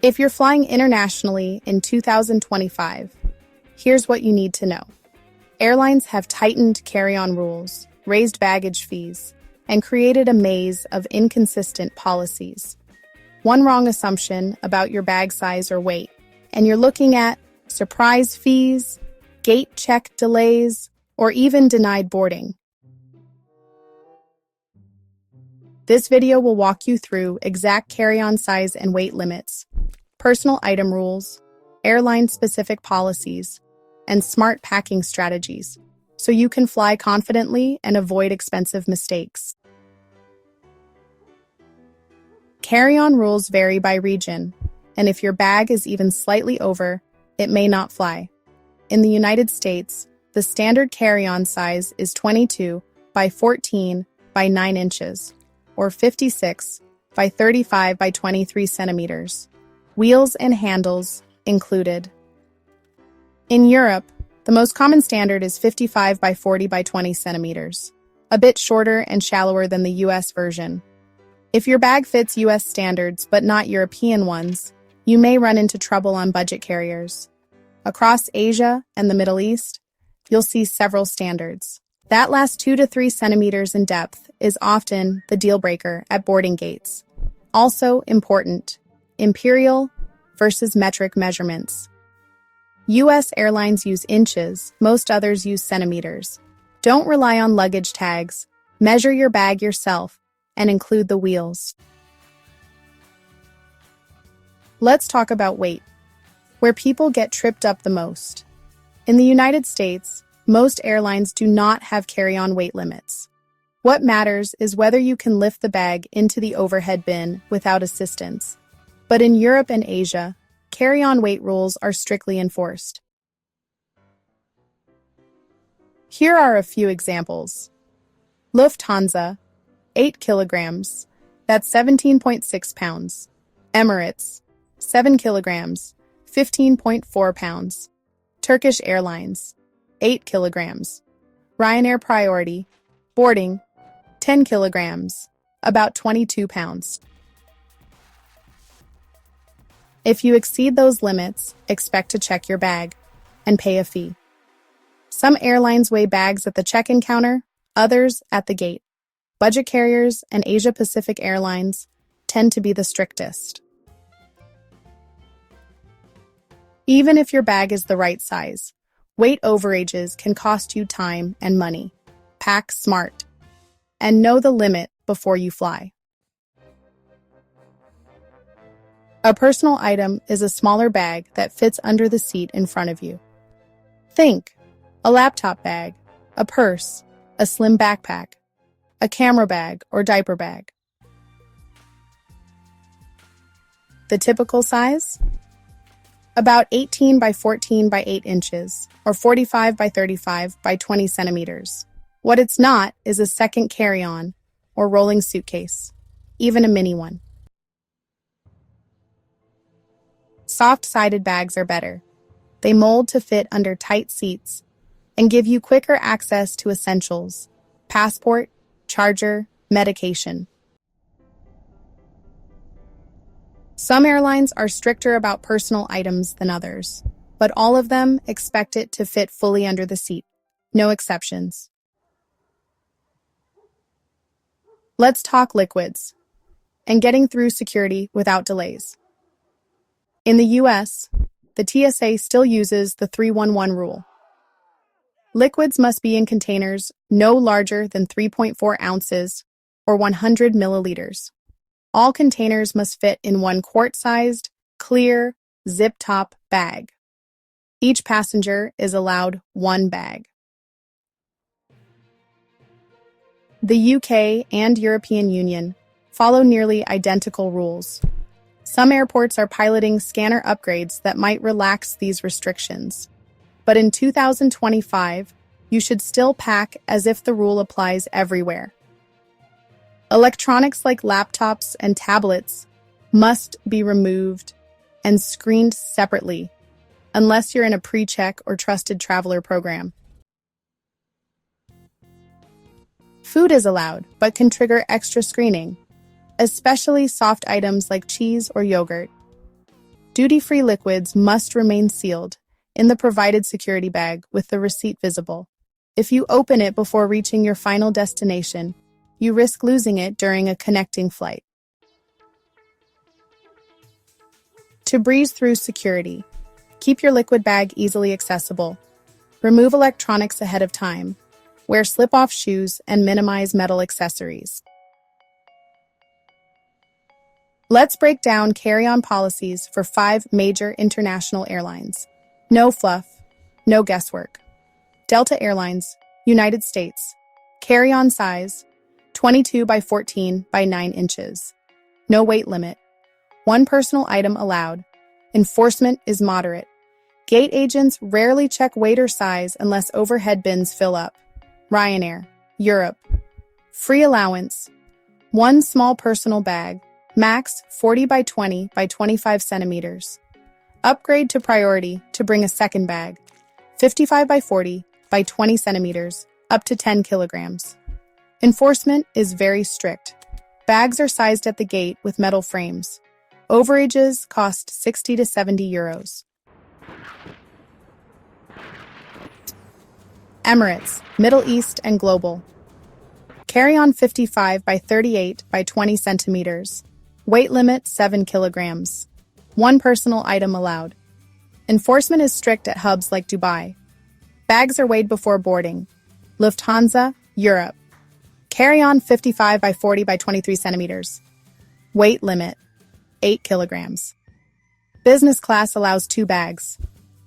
If you're flying internationally in 2025, here's what you need to know. Airlines have tightened carry-on rules, raised baggage fees, and created a maze of inconsistent policies. One wrong assumption about your bag size or weight, and you're looking at surprise fees, gate check delays, or even denied boarding. This video will walk you through exact carry-on size and weight limits, personal item rules, airline-specific policies, and smart packing strategies, so you can fly confidently and avoid expensive mistakes. Carry-on rules vary by region, and if your bag is even slightly over, it may not fly. In the United States, the standard carry-on size is 22 by 14 by 9 inches, or 56 by 35 by 23 centimeters. Wheels and handles included. In Europe, the most common standard is 55 by 40 by 20 centimeters, a bit shorter and shallower than the US version. If your bag fits US standards but not European ones, you may run into trouble on budget carriers. Across Asia and the Middle East, you'll see several standards. That last 2 to 3 centimeters in depth is often the deal breaker at boarding gates. Also important, imperial versus metric measurements. U.S. airlines use inches, most others use centimeters. Don't rely on luggage tags. Measure your bag yourself and include the wheels. Let's talk about weight, where people get tripped up the most. In the United States, most airlines do not have carry-on weight limits. What matters is whether you can lift the bag into the overhead bin without assistance. But in Europe and Asia, carry-on weight rules are strictly enforced. Here are a few examples. Lufthansa, 8 kilograms, that's 17.6 pounds. Emirates, 7 kilograms, 15.4 pounds. Turkish Airlines, 8 kilograms. Ryanair Priority, boarding, 10 kilograms, about 22 pounds. If you exceed those limits, expect to check your bag and pay a fee. Some airlines weigh bags at the check-in counter, others at the gate. Budget carriers and Asia-Pacific Airlines tend to be the strictest. Even if your bag is the right size, weight overages can cost you time and money. Pack smart and know the limit before you fly. A personal item is a smaller bag that fits under the seat in front of you. Think a laptop bag, a purse, a slim backpack, a camera bag or diaper bag. The typical size? About 18 by 14 by 8 inches, or 45 by 35 by 20 centimeters. What it's not is a second carry-on or rolling suitcase, even a mini one. Soft-sided bags are better. They mold to fit under tight seats and give you quicker access to essentials, passport, charger, medication. Some airlines are stricter about personal items than others, but all of them expect it to fit fully under the seat. No exceptions. Let's talk liquids and getting through security without delays. In the US, the TSA still uses the 311 rule. Liquids must be in containers no larger than 3.4 ounces or 100 milliliters. All containers must fit in one quart-sized, clear, zip-top bag. Each passenger is allowed one bag. The UK and European Union follow nearly identical rules. Some airports are piloting scanner upgrades that might relax these restrictions. But in 2025, you should still pack as if the rule applies everywhere. Electronics like laptops and tablets must be removed and screened separately, unless you're in a pre-check or trusted traveler program. Food is allowed, but can trigger extra screening, especially soft items like cheese or yogurt. Duty-free liquids must remain sealed in the provided security bag with the receipt visible. If you open it before reaching your final destination, you risk losing it during a connecting flight. To breeze through security, keep your liquid bag easily accessible. Remove electronics ahead of time. Wear slip-off shoes and minimize metal accessories. Let's break down carry-on policies for 5 major international airlines. No fluff, no guesswork. Delta Airlines, United States. Carry-on size, 22 by 14 by 9 inches. No weight limit. 1 personal item allowed. Enforcement is moderate. Gate agents rarely check weight or size unless overhead bins fill up. Ryanair, Europe. Free allowance. 1 small personal bag. Max 40 by 20 by 25 centimeters. Upgrade to priority to bring a second bag. 55 by 40 by 20 centimeters, up to 10 kilograms. Enforcement is very strict. Bags are sized at the gate with metal frames. Overages cost 60 to 70 euros. Emirates, Middle East and Global. Carry-on 55 by 38 by 20 centimeters. Weight limit 7 kilograms. 1 personal item allowed. Enforcement is strict at hubs like Dubai. Bags are weighed before boarding. Lufthansa, Europe. Carry-on 55 by 40 by 23 centimeters. Weight limit 8 kilograms. Business class allows 2 bags.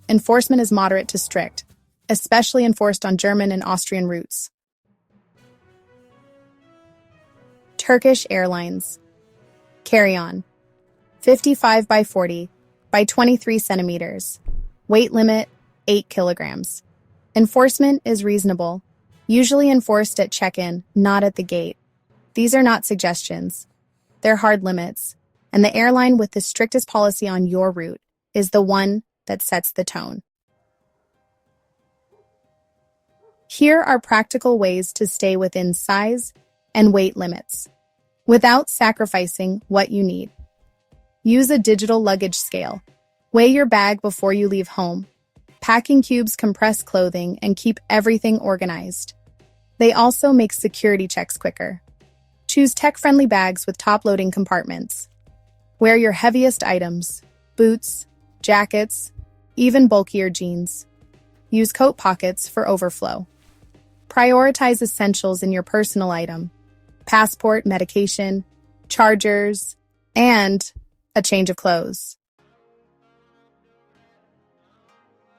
Enforcement is moderate to strict, especially enforced on German and Austrian routes. Turkish Airlines. Carry-on 55 by 40 by 23 centimeters. Weight limit 8 kilograms. Enforcement is reasonable, usually enforced at check-in, not at the gate. These are not suggestions. They're hard limits, and the airline with the strictest policy on your route is the one that sets the tone. Here are practical ways to stay within size and weight limits without sacrificing what you need. Use a digital luggage scale. Weigh your bag before you leave home. Packing cubes compress clothing and keep everything organized. They also make security checks quicker. Choose tech-friendly bags with top-loading compartments. Wear your heaviest items, boots, jackets, even bulkier jeans. Use coat pockets for overflow. Prioritize essentials in your personal item: passport, medication, chargers, and a change of clothes.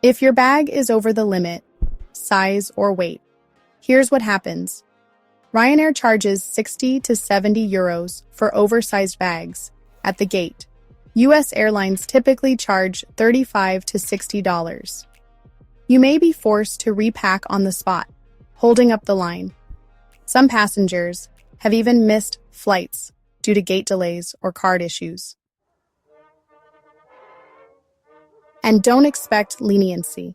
If your bag is over the limit, size or weight, here's what happens. Ryanair charges 60 to 70 euros for oversized bags at the gate. US airlines typically charge $35 to $60. You may be forced to repack on the spot, holding up the line. Some passengers have even missed flights due to gate delays or card issues. And don't expect leniency,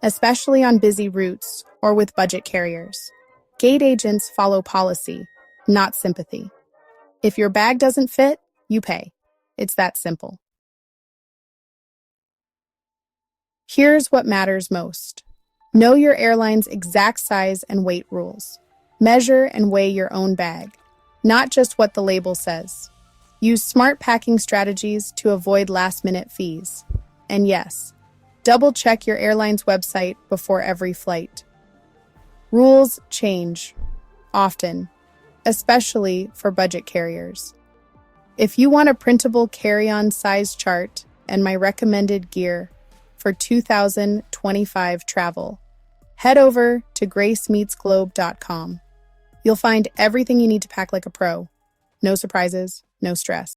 especially on busy routes or with budget carriers. Gate agents follow policy, not sympathy. If your bag doesn't fit, you pay. It's that simple. Here's what matters most. Know your airline's exact size and weight rules. Measure and weigh your own bag, not just what the label says. Use smart packing strategies to avoid last-minute fees. And yes, double-check your airline's website before every flight. Rules change, often, especially for budget carriers. If you want a printable carry-on size chart and my recommended gear for 2025 travel, head over to gracemeetsglobe.com. You'll find everything you need to pack like a pro. No surprises, no stress.